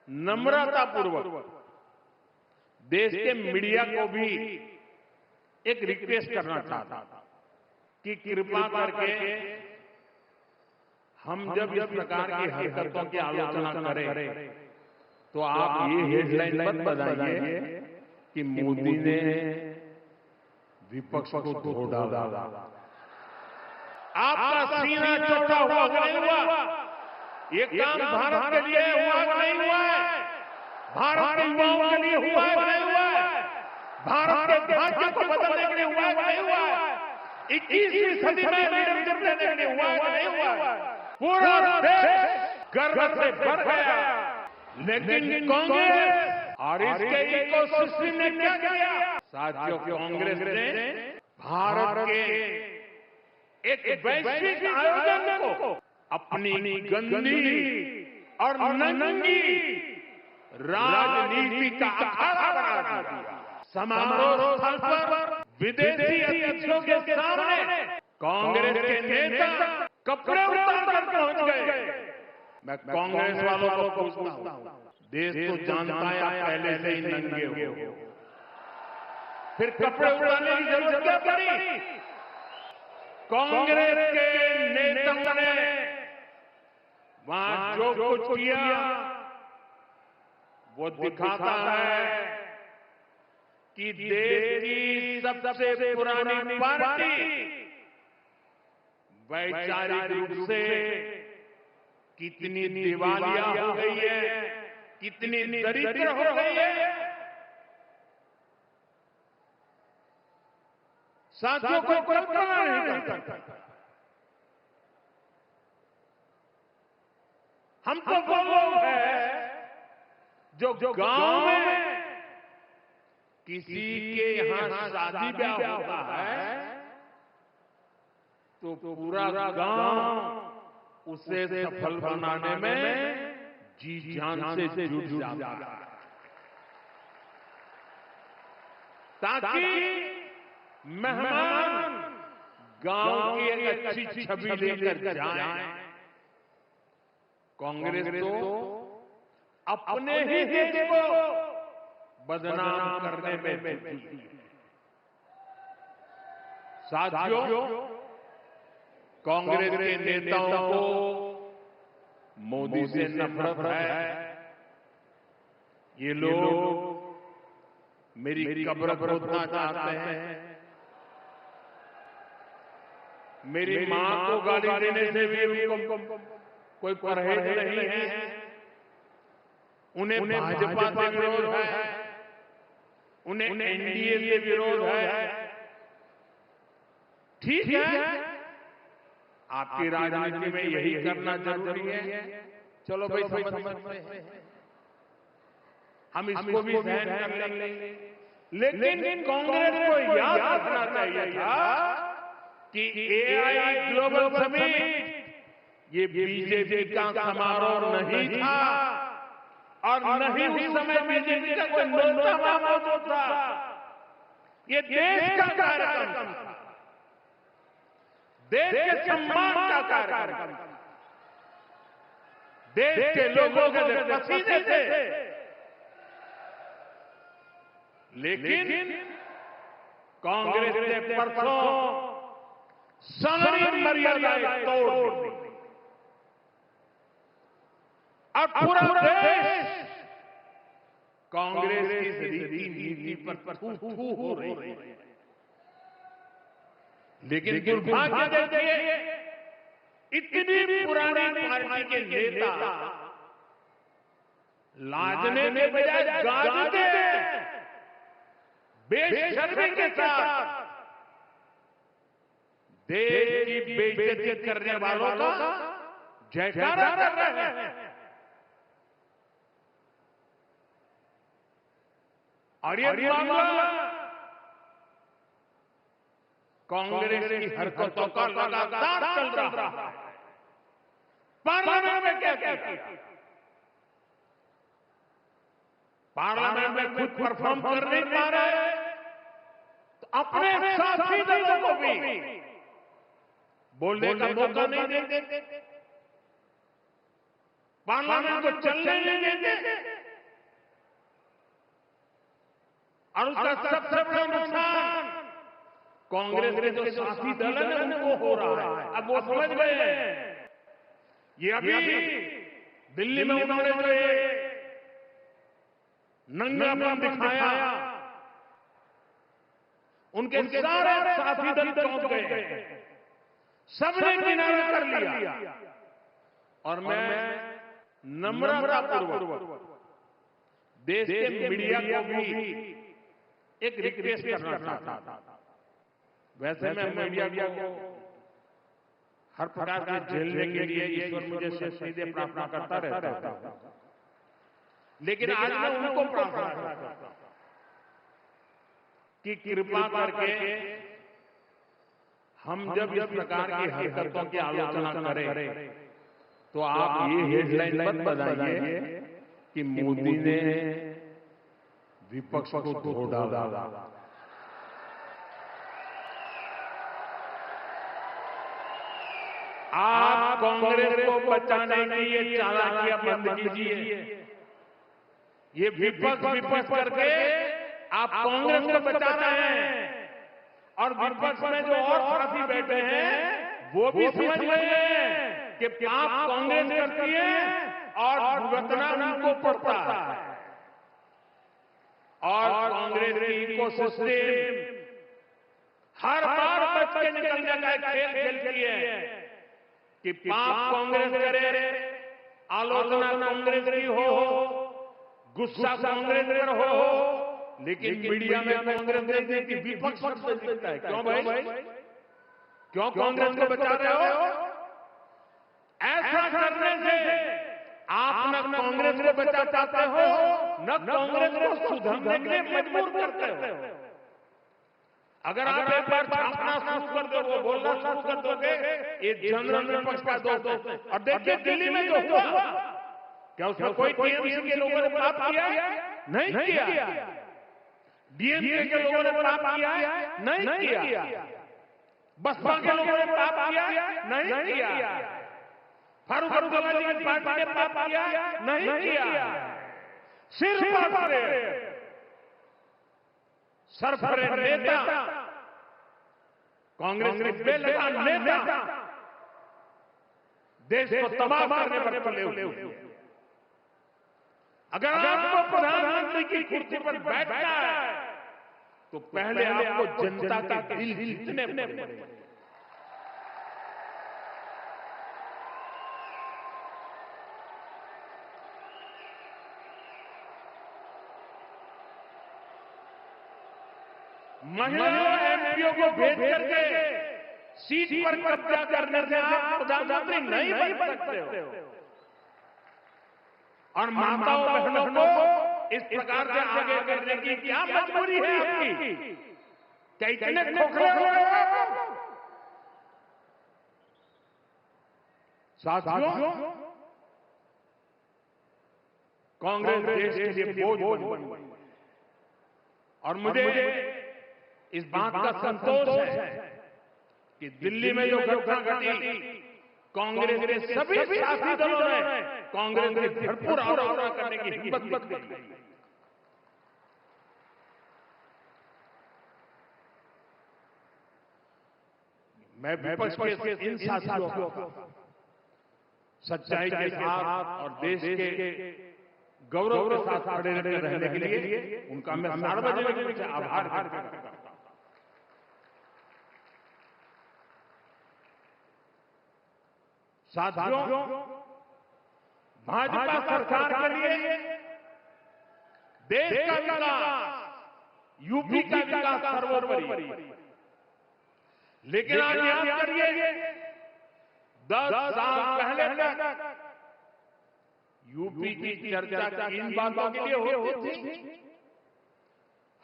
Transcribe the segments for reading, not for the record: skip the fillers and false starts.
नम्रता पूर्वक देश के मीडिया को भी एक रिक्वेस्ट करना चाहता था कि कृपा करके हम जब इस प्रकार की हरकतों की आलोचना करें तो आप ये हेडलाइन मत बताइए कि मोदी ने विपक्ष को धो डाला। आपका सीना चौड़ा हुआ नहीं हुआ, ये काम भारत के लिए हुआ नहीं हुआ है, भारत के युवाओं के लिए हुआ नहीं हुआ है, भारत के भाग्य को बदलने के लिए हुआ नहीं हुआ है, 21वीं सदी में लीडरशिप लेने के लिए हुआ नहीं हुआ है। पूरा देश गर्व से भर गया, लेकिन कांग्रेस और इसके इकोसिस्टम ने क्या किया? साथियों, कांग्रेस ने भारत के एक वैश्विक आयोजन को अपनी गंदी और नंगी राजनीति का अखाड़ा बना दिया। समारोह स्थल पर विदेशी अतिथियों के सामने कांग्रेस के नेता कपड़े उतार कर पहुंच गए। मैं कांग्रेस वालों को पूछता हूं, देश तो जानता है आप पहले से ही नंगे हो, फिर कपड़े उतारने की जरूरत क्या पड़ी? कांग्रेस के नेताओं ने वहां जो कुछ किया वो दिखाता है कि देश की सबसे पुरानी पार्टी वैचारिक रूप से कितनी दिवालिया हो गई है, कितनी दरिद्र हो गई है। साथियों को कल्पना नहीं कर सकता। हम तो वो लोग हैं जो गांव में किसी के यहां शादी ब्याह होता है तो पूरा गांव उसे सफल बनाने में जी जान से जुट जाता है, ताकि मेहमान गांव की एक अच्छी छवि लेकर जाएं। कांग्रेस तो अपने ही देश को बदनाम करने में जुटी है। साथियों, कांग्रेस के नेताओं को मोदी से नफरत है। ये लोग मेरी कब्र खोदना चाहते हैं, मेरी मां को गाली देने से भी उनको कोई परहेज नहीं है। उन्हें भाजपा से विरोध है, उन्हें एनडीए से विरोध है। ठीक है, आपकी राजनीति में यही करना जरूरी है, चलो भाई समझते हैं, हम इसको भी सहन कर लेंगे। लेकिन कांग्रेस को याद रखना चाहिए था कि एआई ग्लोबल समिट ये बीजेपी का समारोह नहीं था और नहीं उस समय बीजेपी का कोई नेता मौजूद था। ये देश का कार्यक्रम था, देश के सम्मान का कार्यक्रम था, देश के लोगों के पसीने थे। लेकिन कांग्रेस ने परसों सारी मर्यादाएं तोड़ दी और पूरा देश कांग्रेस की रीति नीति पर थू हो रही है। लेकिन दुर्भाग्य देखिए, इतनी पुरानी पार्टी के नेता लाजने के बजाय गाजते बेशर्मी के साथ देश की बेइज्जती करने वालों का जयकारा कर रहे हैं। और ये मामला कांग्रेस की हरकतों का लगातार चल रहा है। पार्लियामेंट में क्या किया? पार्लियामेंट में खुद परफॉर्म कर नहीं पा रहे तो अपने साथी दलों को भी बोलने का मौका नहीं देते, पार्लियामेंट को चलने नहीं देते। और उसका सबसे बड़ा नुकसान कांग्रेस के जो साथी दल है उनको हो रहा है। अब वो समझ गए हैं। ये अभी दिल्ली में उन्होंने जो ये नंगापन दिखाया, उनके सारे साथी दल चौंक गए, सबने किनारा कर लिया। और मैं नम्रतापूर्वक देश के मीडिया को भी एक रिक्वेस्ट करना चाहता था। वैसे मैं मीडिया को हर प्रकार के झेलने के लिए ईश्वर मुझे शक्ति दे प्रार्थना करता रहता था, लेकिन आज मैं उनको प्रार्थना करता हूं कि कृपा करके हम जब इस प्रकार की हरकतों की आलोचना करें तो आप ये हेडलाइन मत बताइए कि मोदी ने विपक्ष को धो डाला। आप कांग्रेस को बचाने की ये चालाकियां बंद कीजिए। ये विपक्ष करके आप कांग्रेस को बचा रहे हैं, और विपक्ष में जो और साथी बैठे हैं वो भी समझ गए हैं कि आप कांग्रेस करती है और भुगतना उनको पड़ता है। और कांग्रेस की इकोसिस्टम हर बार बच के निकलने का एक खेल खेलती है कि पाप कांग्रेस करे, आलोचना कांग्रेस की हो, गुस्सा कांग्रेस पर हो, लेकिन मीडिया में कांग्रेस देखने की विपक्ष से दिखता है। क्यों भाई, क्यों कांग्रेस को बचा रहे हो? ऐसा करने से आप न कांग्रेस को बचा चाहते हो, न कांग्रेस को सुधरने के लिए मजबूर करते हो। अगर आप एक बार छापना शुरू कर दो, वो बोलना शुरू कर दोगे, ये जनरल विपक्ष का दोस्त है। और देखिए दिल्ली में जो हुआ, क्या उसमें कोई टीएमसी के लोगों ने पाप किया? नहीं किया। डीएमके के लोगों ने पाप किया? नहीं किया। बसपा के लोगों ने पाप किया? नहीं किया। फारूक अब्दुल्ला जी की पार्टी ने पाप किया? नहीं किया। सिर्फ सरफरे नेता, कांग्रेस के बेलगाम नेता देश को तबाह करने पर तुले हुए। अगर आपको प्रधानमंत्री की कुर्सी पर बैठना है तो पहले आपको जनता के दिल जीतने पड़ेंगे। महिलाओं एमपीओ को भेज करके सीट पर कब्जा करने से आप प्रधानमंत्री नहीं बन सकते हो। और माताओं बहनों को इस प्रकार से आगे करने की क्या मजबूरी है आपकी? क्या इतने खोखले हो गए हो? साथियों, कांग्रेस देश के लिए बोझ बन गई। और मुझे इस बात का संतोष है कि दिल्ली में जो घटना घटी, कांग्रेस के सभी सियासी दलों ने कांग्रेस की भरपूर आलोचना करने की हिम्मत की। मैं विपक्ष के इन साथियों को सच्चाई के साथ और देश के गौरव के साथ खड़े रहने के लिए उनका मैं सार्वजनिक रूप से आभार व्यक्त करता हूं। साथियों, भाजपा सरकार के लिए देश का विकास, यूपी का विकास सर्वोपरि। लेकिन आज याद करिए, 10 साल पहले तक यूपी की चर्चा इन बातों के लिए होती थी।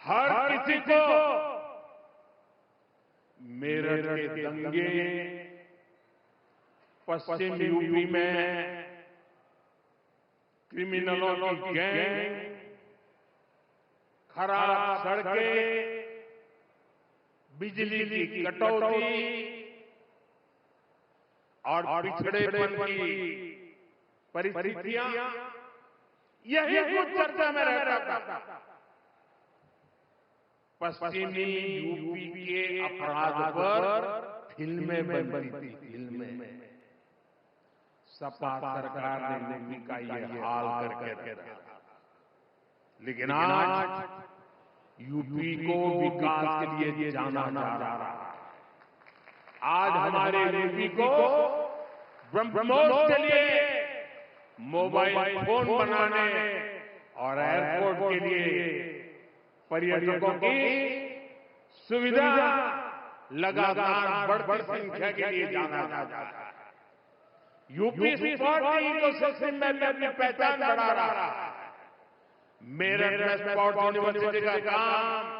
हर किसी को मेरठ के दंगे, पश्चिम यूपी में क्रिमिनलों की गैंग, खराब सड़कें, बिजली की कटौती और पिछड़ेपन की परिस्थितियां, यही कुछ चर्चा में रहता था। पश्चिमी यूपी के अपराध पर फिल्में बनती थी, फिल्में। सपा सरकार ने यूपी का ये हाल करके रखा। लेकिन आज यूपी को विकास के लिए जाना जा रहा है। आज हमारे यूपी को ब्रह्मोस के लिए मोबाइल फोन बनाने और एयरपोर्ट के लिए पर्यटकों की सुविधा लगातार बढ़ती संख्या के लिए जाना जाता है। यूपी स्पोर्ट इकोसिस्टम में अपनी पहचान बढ़ा रहा है। मेरठ में स्पोर्ट यूनिवर्सिटी का काम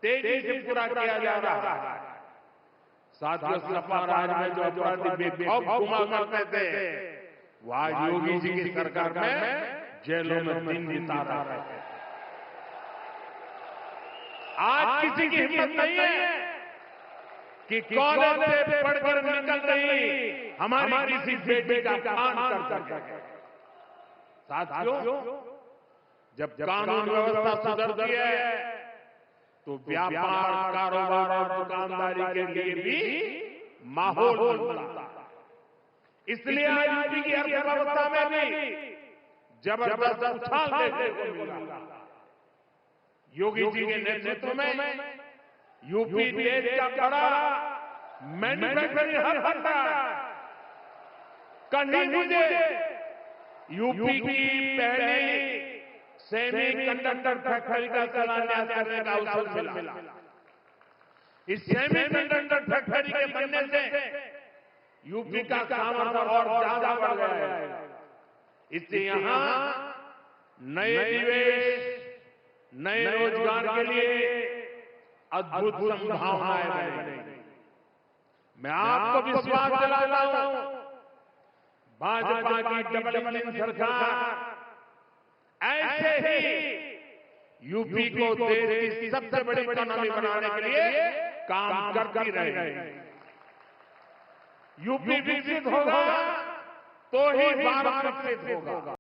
तेजी से पूरा किया जा रहा है। साथियों, सपा राज में जो अपराधी बेखौफ घुमा करते थे, वो आज योगी जी की सरकार में जेलों में दिन बिता रहे हैं। आज किसी की हिम्मत नहीं है कि कॉलेज से पढ़कर निकल रही हमारी किसी बेटी का कान कर सके। साथियों, जब कानून व्यवस्था सुधरती है तो व्यापार, कारोबार और दुकानदारी के लिए भी माहौल बनता है। इसलिए आज यूपी की अर्थव्यवस्था में भी जबरदस्त उछाल देखने को मिला। योगी जी के नेतृत्व में यूपी देश का बड़ा मैन्युफैक्चरिंग हब बनता है। कल ही मुझे यूपी की पहली सेमीकंडक्टर फैक्ट्री का शिलान्यास करने का अवसर मिला। इस सेमीकंडक्टर फैक्ट्री के बनने से यूपी का सामर्थ्य और ज्यादा बढ़ गया है। इससे यहाँ नए निवेश, नए रोजगार के लिए अद्भुत संभावनाएं बनेंगी। मैं आपको विश्वास दिलाता हूं, भाजपा की डबल इंजन सरकार ऐसे ही यूपी को देश की सबसे बड़ी इकोनॉमी बनाने के लिए काम करती रहेगी। यूपी विकसित होगा तो ही भारत विकसित होगा।